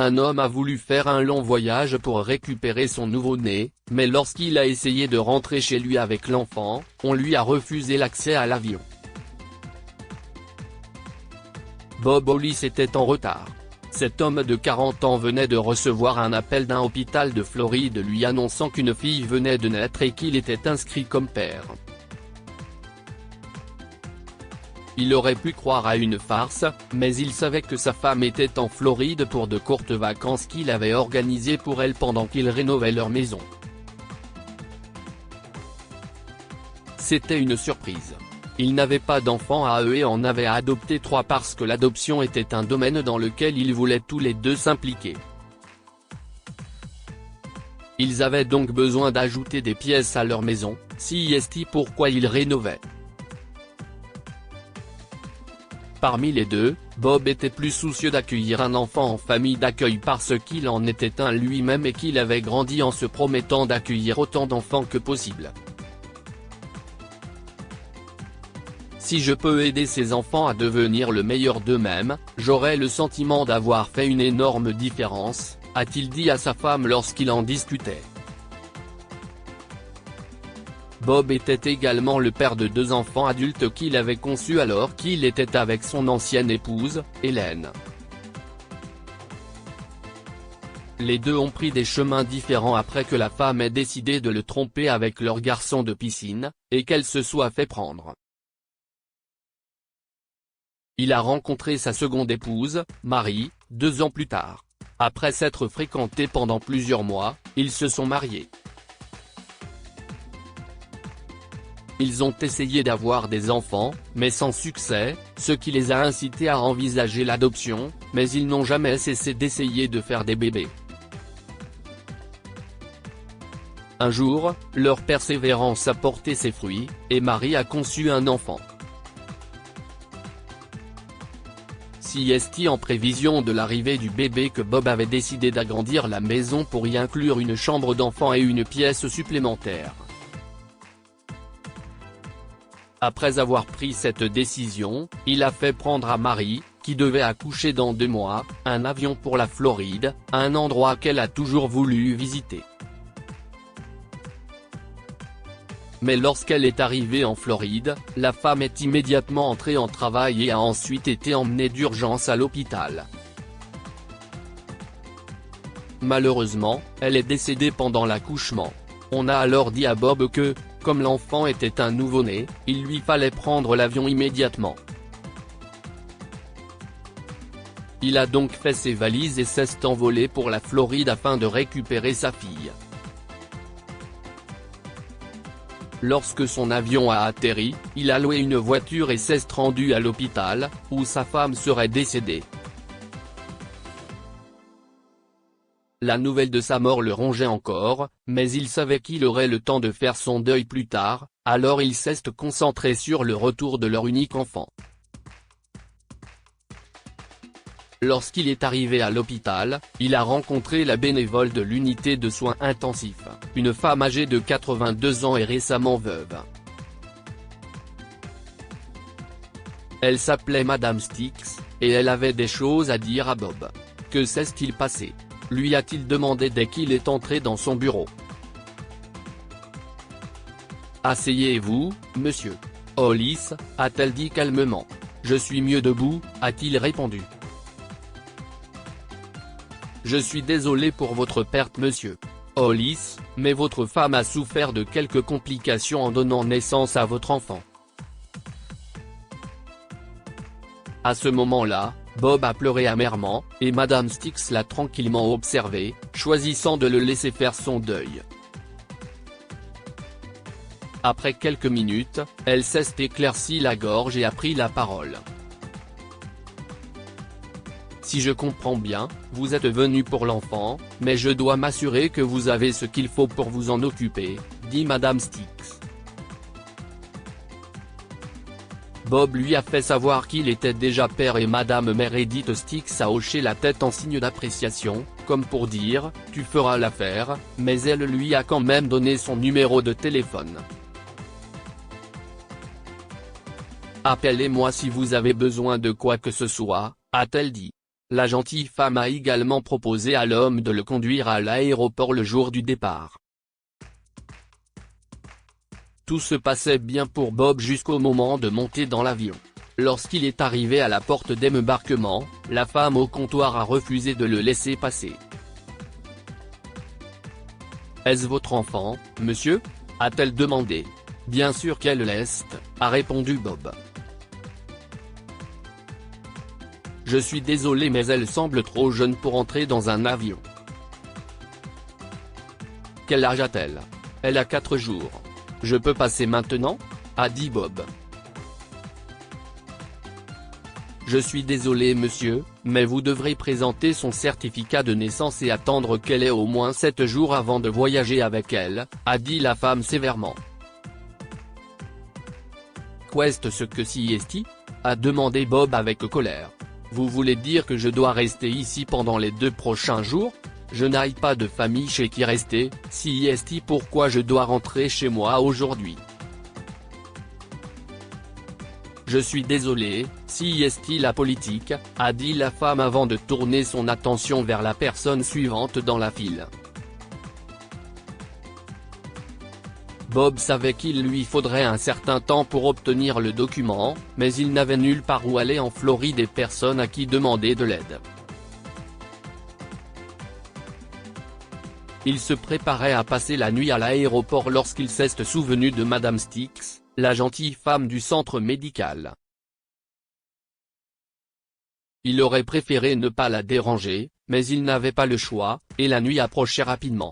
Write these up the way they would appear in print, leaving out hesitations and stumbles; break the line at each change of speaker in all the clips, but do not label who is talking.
un homme a voulu faire un long voyage pour récupérer son nouveau-né, mais lorsqu'il a essayé de rentrer chez lui avec l'enfant, on lui a refusé l'accès à l'avion. Bob Hollis était en retard. Cet homme de 40 ans venait de recevoir un appel d'un hôpital de Floride lui annonçant qu'une fille venait de naître et qu'il était inscrit comme père. Il aurait pu croire à une farce, mais il savait que sa femme était en Floride pour de courtes vacances qu'il avait organisées pour elle pendant qu'ils rénovaient leur maison. C'était une surprise. Il n'avait pas d'enfants à eux et en avait adopté 3 parce que l'adoption était un domaine dans lequel ils voulaient tous les deux s'impliquer. Ils avaient donc besoin d'ajouter des pièces à leur maison, c'est pourquoi ils rénovaient. Parmi les deux, Bob était plus soucieux d'accueillir un enfant en famille d'accueil parce qu'il en était un lui-même et qu'il avait grandi en se promettant d'accueillir autant d'enfants que possible. Si je peux aider ces enfants à devenir le meilleur d'eux-mêmes, j'aurai le sentiment d'avoir fait une énorme différence, a-t-il dit à sa femme lorsqu'il en discutait. Bob était également le père de 2 enfants adultes qu'il avait conçus alors qu'il était avec son ancienne épouse, Hélène. Les deux ont pris des chemins différents après que la femme ait décidé de le tromper avec leur garçon de piscine, et qu'elle se soit fait prendre. Il a rencontré sa seconde épouse, Marie, 2 ans plus tard. Après s'être fréquentés pendant plusieurs mois, ils se sont mariés. Ils ont essayé d'avoir des enfants, mais sans succès, ce qui les a incités à envisager l'adoption, mais ils n'ont jamais cessé d'essayer de faire des bébés. Un jour, leur persévérance a porté ses fruits, et Marie a conçu un enfant. En prévision de l'arrivée du bébé que Bob avait décidé d'agrandir la maison pour y inclure une chambre d'enfant et une pièce supplémentaire. Après avoir pris cette décision, il a fait prendre à Marie, qui devait accoucher dans 2 mois, un avion pour la Floride, un endroit qu'elle a toujours voulu visiter. Mais lorsqu'elle est arrivée en Floride, la femme est immédiatement entrée en travail et a ensuite été emmenée d'urgence à l'hôpital. Malheureusement, elle est décédée pendant l'accouchement. On a alors dit à Bob que, comme l'enfant était un nouveau-né, il lui fallait prendre l'avion immédiatement. Il a donc fait ses valises et s'est envolé pour la Floride afin de récupérer sa fille. Lorsque son avion a atterri, il a loué une voiture et s'est rendu à l'hôpital, où sa femme serait décédée. La nouvelle de sa mort le rongeait encore, mais il savait qu'il aurait le temps de faire son deuil plus tard, alors il s'est concentré sur le retour de leur unique enfant. Lorsqu'il est arrivé à l'hôpital, il a rencontré la bénévole de l'unité de soins intensifs, une femme âgée de 82 ans et récemment veuve. Elle s'appelait Madame Stix, et elle avait des choses à dire à Bob. Que s'est-il passé ? Lui a-t-il demandé dès qu'il est entré dans son bureau. Asseyez-vous, monsieur Hollis, a-t-elle dit calmement. Je suis mieux debout, a-t-il répondu. Je suis désolé pour votre perte monsieur Hollis, mais votre femme a souffert de quelques complications en donnant naissance à votre enfant. À ce moment-là, Bob a pleuré amèrement, et Madame Stix l'a tranquillement observé, choisissant de le laisser faire son deuil. Après quelques minutes, elle s'est éclaircie la gorge et a pris la parole. Si je comprends bien, vous êtes venu pour l'enfant, mais je dois m'assurer que vous avez ce qu'il faut pour vous en occuper, dit Madame Stix. Bob lui a fait savoir qu'il était déjà père et Madame Meredith Stix a hoché la tête en signe d'appréciation, comme pour dire, tu feras l'affaire, mais elle lui a quand même donné son numéro de téléphone. Appelez-moi si vous avez besoin de quoi que ce soit, a-t-elle dit. La gentille femme a également proposé à l'homme de le conduire à l'aéroport le jour du départ. Tout se passait bien pour Bob jusqu'au moment de monter dans l'avion. Lorsqu'il est arrivé à la porte d'embarquement, la femme au comptoir a refusé de le laisser passer. « Est-ce votre enfant, monsieur ?» a-t-elle demandé. « Bien sûr qu'elle l'est », a répondu Bob. « Je suis désolé mais elle semble trop jeune pour entrer dans un avion. » « Quel âge a-t-elle ? » ?»« Elle a 4 jours. »« Je peux passer maintenant ?» a dit Bob. « Je suis désolé monsieur, mais vous devrez présenter son certificat de naissance et attendre qu'elle ait au moins 7 jours avant de voyager avec elle », a dit la femme sévèrement. « Qu'est-ce que c'est ? » a demandé Bob avec colère. « Vous voulez dire que je dois rester ici pendant les 2 prochains jours ? Je n'ai pas de famille chez qui rester, c'est pourquoi je dois rentrer chez moi aujourd'hui. » « Je suis désolé, c'est la politique », a dit la femme avant de tourner son attention vers la personne suivante dans la file. Bob savait qu'il lui faudrait un certain temps pour obtenir le document, mais il n'avait nulle part où aller en Floride et personne à qui demander de l'aide. Il se préparait à passer la nuit à l'aéroport lorsqu'il s'est souvenu de Madame Stix, la gentille femme du centre médical. Il aurait préféré ne pas la déranger, mais il n'avait pas le choix, et la nuit approchait rapidement.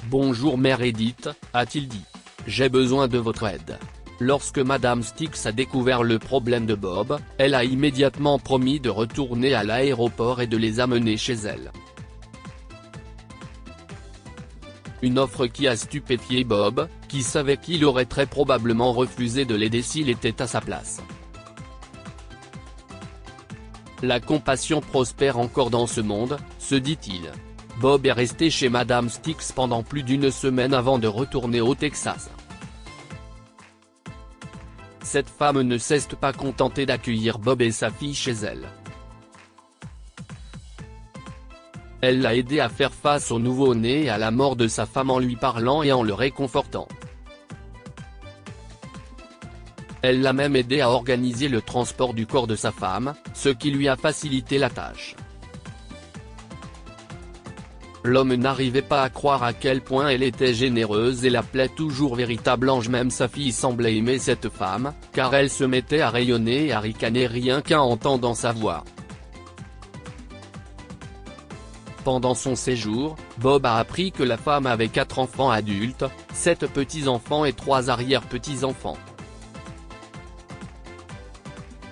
« Bonjour mère Edith », a-t-il dit. « J'ai besoin de votre aide. » Lorsque Madame Stix a découvert le problème de Bob, elle a immédiatement promis de retourner à l'aéroport et de les amener chez elle. Une offre qui a stupéfié Bob, qui savait qu'il aurait très probablement refusé de l'aider s'il était à sa place. La compassion prospère encore dans ce monde, se dit-il. Bob est resté chez Madame Stix pendant plus d'1 semaine avant de retourner au Texas. Cette femme ne s'est pas contentée d'accueillir Bob et sa fille chez elle. Elle l'a aidé à faire face au nouveau-né et à la mort de sa femme en lui parlant et en le réconfortant. Elle l'a même aidé à organiser le transport du corps de sa femme, ce qui lui a facilité la tâche. L'homme n'arrivait pas à croire à quel point elle était généreuse et l'appelait toujours véritable ange. Même sa fille semblait aimer cette femme, car elle se mettait à rayonner et à ricaner rien qu'en entendant sa voix. Pendant son séjour, Bob a appris que la femme avait 4 enfants adultes, 7 petits-enfants et 3 arrière-petits-enfants.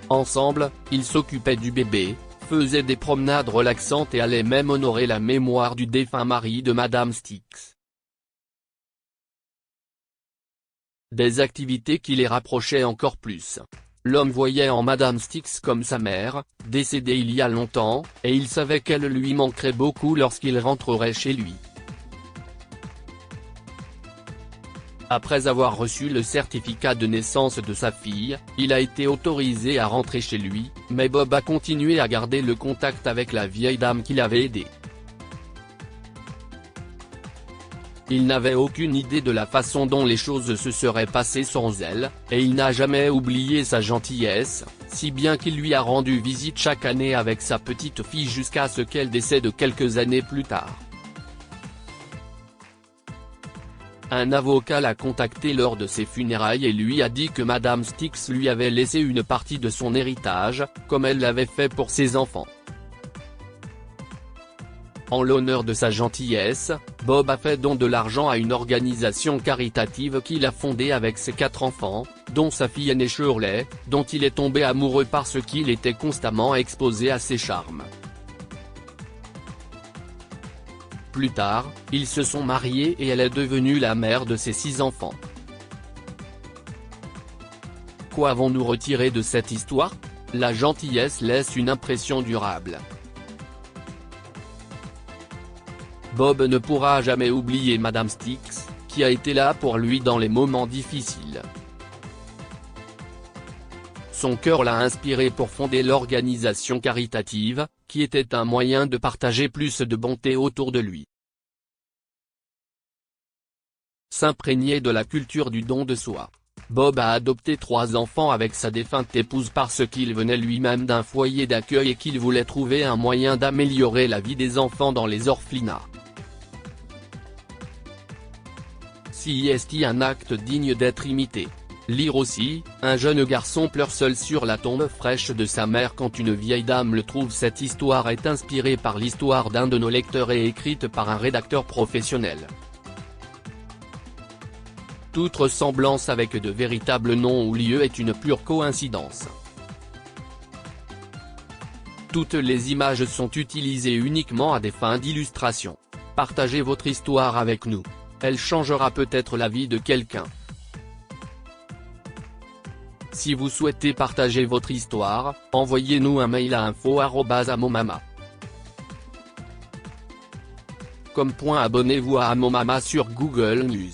Ensemble, ils s'occupaient du bébé, faisaient des promenades relaxantes et allaient même honorer la mémoire du défunt mari de Madame Stix. Des activités qui les rapprochaient encore plus. L'homme voyait en Madame Stix comme sa mère, décédée il y a longtemps, et il savait qu'elle lui manquerait beaucoup lorsqu'il rentrerait chez lui. Après avoir reçu le certificat de naissance de sa fille, il a été autorisé à rentrer chez lui, mais Bob a continué à garder le contact avec la vieille dame qui l'avait aidé. Il n'avait aucune idée de la façon dont les choses se seraient passées sans elle, et il n'a jamais oublié sa gentillesse, si bien qu'il lui a rendu visite chaque année avec sa petite fille jusqu'à ce qu'elle décède quelques années plus tard. Un avocat l'a contacté lors de ses funérailles et lui a dit que Madame Stix lui avait laissé une partie de son héritage, comme elle l'avait fait pour ses enfants. En l'honneur de sa gentillesse, Bob a fait don de l'argent à une organisation caritative qu'il a fondée avec ses 4 enfants, dont sa fille aînée Shirley, dont il est tombé amoureux parce qu'il était constamment exposé à ses charmes. Plus tard, ils se sont mariés et elle est devenue la mère de ses 6 enfants. Quoi avons-nous retiré de cette histoire ? La gentillesse laisse une impression durable. Bob ne pourra jamais oublier Madame Stix, qui a été là pour lui dans les moments difficiles. son cœur l'a inspiré pour fonder l'organisation caritative, qui était un moyen de partager plus de bonté autour de lui. S'imprégner de la culture du don de soi. Bob a adopté 3 enfants avec sa défunte épouse parce qu'il venait lui-même d'un foyer d'accueil et qu'il voulait trouver un moyen d'améliorer la vie des enfants dans les orphelinats. C'est un acte digne d'être imité. Lire aussi, un jeune garçon pleure seul sur la tombe fraîche de sa mère quand une vieille dame le trouve. Cette histoire est inspirée par l'histoire d'un de nos lecteurs et écrite par un rédacteur professionnel. Toute ressemblance avec de véritables noms ou lieux est une pure coïncidence. Toutes les images sont utilisées uniquement à des fins d'illustration. Partagez votre histoire avec nous. Elle changera peut-être la vie de quelqu'un. Si vous souhaitez partager votre histoire, envoyez-nous un mail à info@amomama.com. Abonnez-vous à Amomama sur Google News.